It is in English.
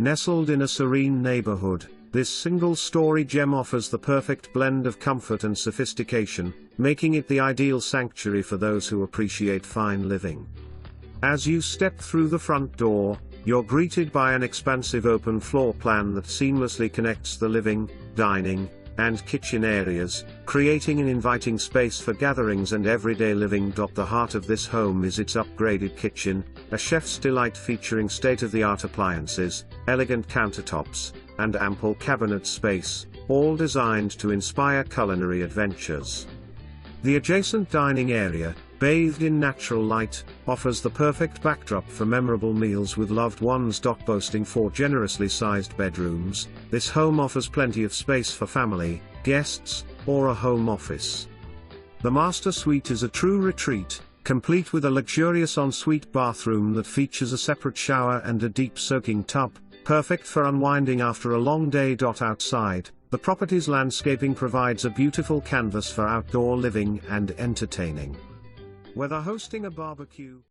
Nestled in a serene neighborhood, this single-story gem offers the perfect blend of comfort and sophistication, making it the ideal sanctuary for those who appreciate fine living. As you step through the front door, you're greeted by an expansive open floor plan that seamlessly connects the living, dining, and kitchen areas, creating an inviting space for gatherings and everyday living. The heart of this home is its upgraded kitchen, a chef's delight featuring state-of-the-art appliances, elegant countertops, and ample cabinet space, all designed to inspire culinary adventures. The adjacent dining area, bathed in natural light, offers the perfect backdrop for memorable meals with loved ones. Boasting 4 generously sized bedrooms, this home offers plenty of space for family, guests, or a home office. The master suite is a true retreat, complete with a luxurious ensuite bathroom that features a separate shower and a deep soaking tub, perfect for unwinding after a long day. Outside, the property's landscaping provides a beautiful canvas for outdoor living and entertaining. Whether hosting a barbecue,